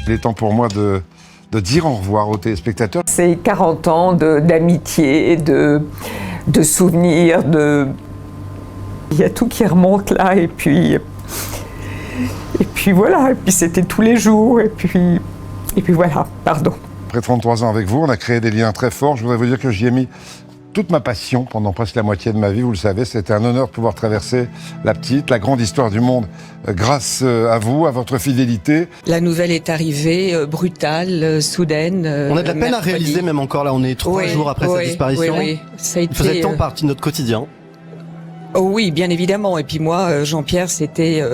Il est temps pour moi de dire au revoir aux téléspectateurs. C'est 40 ans d'amitié, de souvenirs, il y a tout qui remonte là, et puis voilà, et puis c'était tous les jours, et puis voilà, pardon. Après 33 ans avec vous, on a créé des liens très forts. Je voudrais vous dire que j'y ai mis toute ma passion pendant presque la moitié de ma vie, vous le savez. C'était un honneur de pouvoir traverser la petite, la grande histoire du monde grâce à vous, à votre fidélité. La nouvelle est arrivée, brutale, soudaine. On a de la peine à réaliser, même encore là, on est 3 jours après sa disparition. Oui. Ça a été, il faisait tant partie de notre quotidien. Oh oui, bien évidemment. Et puis moi, Jean-Pierre, c'était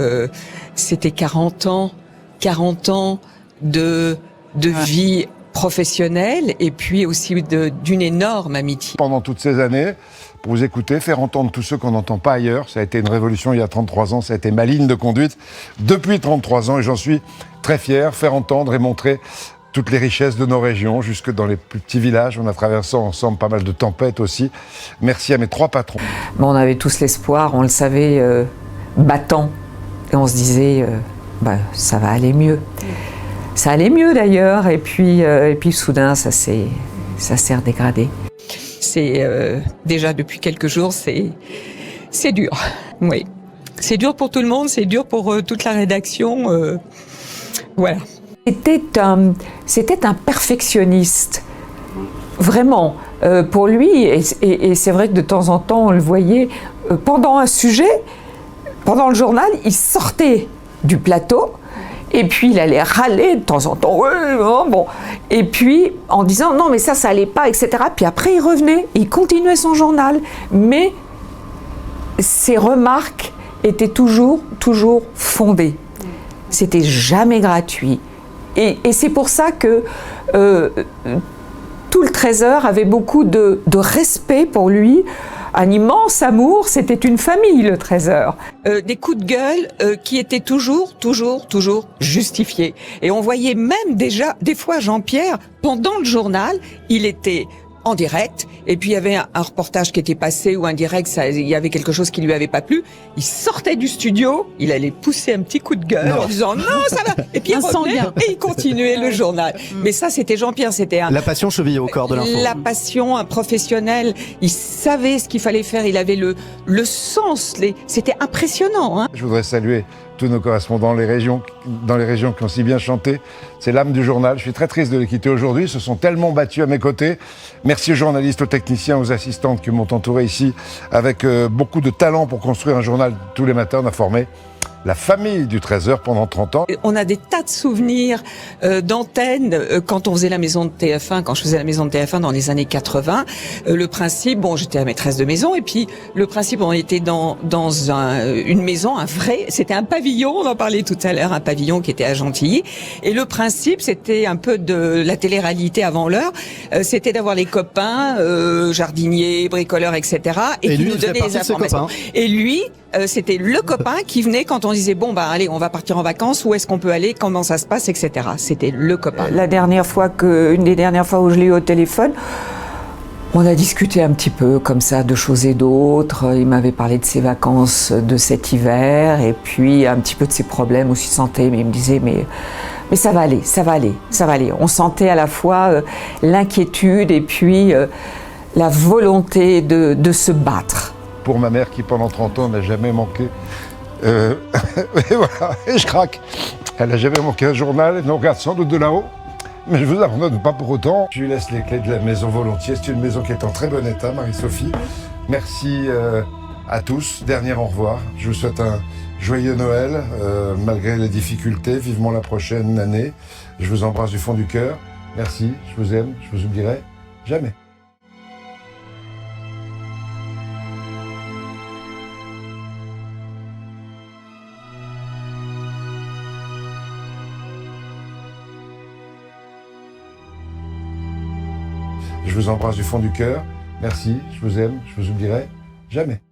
40 ans de vie professionnelle, et puis aussi d'une énorme amitié. Pendant toutes ces années, pour vous écouter, faire entendre tous ceux qu'on n'entend pas ailleurs, ça a été une révolution il y a 33 ans, ça a été ma ligne de conduite depuis 33 ans, et j'en suis très fier, faire entendre et montrer toutes les richesses de nos régions, jusque dans les plus petits villages. On a traversé ensemble pas mal de tempêtes aussi. Merci à mes 3 patrons. Bon, on avait tous l'espoir, on le savait, battant, et on se disait, ça va aller mieux. Ça allait mieux d'ailleurs, et puis soudain, ça s'est dégradé. C'est déjà depuis quelques jours, c'est dur. Oui, c'est dur pour tout le monde, c'est dur pour toute la rédaction. Voilà. C'était un perfectionniste, vraiment. Pour lui, et c'est vrai que de temps en temps, on le voyait pendant un sujet, pendant le journal, il sortait du plateau. Et puis il allait râler de temps en temps, bon. Et puis en disant non mais ça allait pas, etc. Puis après il revenait, il continuait son journal, mais ses remarques étaient toujours fondées. C'était jamais gratuit. Et c'est pour ça que tout le Trésor avait beaucoup de respect pour lui. Un immense amour, c'était une famille, le Trésor. Des coups de gueule qui étaient toujours justifiés. Et on voyait même déjà, des fois, Jean-Pierre, pendant le journal, il était en direct, et puis il y avait un reportage qui était passé, ou un direct, il y avait quelque chose qui lui avait pas plu, il sortait du studio, il allait pousser un petit coup de gueule en disant non, ça va, et puis il revenait, et il continuait le journal. Mais ça, c'était Jean-Pierre, c'était la passion chevillée au corps de l'info. La passion, un professionnel, il savait ce qu'il fallait faire, il avait le sens, c'était impressionnant. Hein. Je voudrais saluer tous nos correspondants dans les régions qui ont si bien chanté. C'est l'âme du journal. Je suis très triste de les quitter aujourd'hui. Ils se sont tellement battus à mes côtés. Merci aux journalistes, aux techniciens, aux assistantes qui m'ont entouré ici avec beaucoup de talent pour construire un journal tous les matins. On a formé la famille du Trésor pendant 30 ans. On a des tas de souvenirs d'antennes quand on faisait la maison de TF1, quand je faisais la maison de TF1 dans les années 80. Le principe, bon, j'étais la maîtresse de maison, et puis le principe, on était dans une maison, c'était un pavillon, on en parlait tout à l'heure, un pavillon qui était à Gentilly. Et le principe, c'était un peu de la télé-réalité avant l'heure, c'était d'avoir les copains, jardiniers, bricoleurs, etc. Et qui lui, nous donnaient les informations. Et lui, c'était le copain qui venait quand on disait bon allez, on va partir en vacances, où est-ce qu'on peut aller, comment ça se passe, etc. C'était le copain. Une des dernières fois où je l'ai eu au téléphone, on a discuté un petit peu comme ça de choses et d'autres. Il m'avait parlé de ses vacances de cet hiver, et puis un petit peu de ses problèmes aussi de santé, mais il me disait mais ça va aller. On sentait à la fois l'inquiétude et puis la volonté de se battre. Pour ma mère qui, pendant 30 ans, n'a jamais manqué. Et voilà, et je craque. Elle n'a jamais manqué un journal, elle nous regarde sans doute de là-haut. Mais je vous abandonne pas pour autant. Je lui laisse les clés de la maison volontiers. C'est une maison qui est en très bon état, Marie-Sophie. Merci à tous. Dernier au revoir. Je vous souhaite un joyeux Noël, malgré les difficultés. Vivement la prochaine année. Je vous embrasse du fond du cœur. Merci, je vous aime, je vous oublierai jamais. Je vous embrasse du fond du cœur. Merci, je vous aime, je vous oublierai jamais.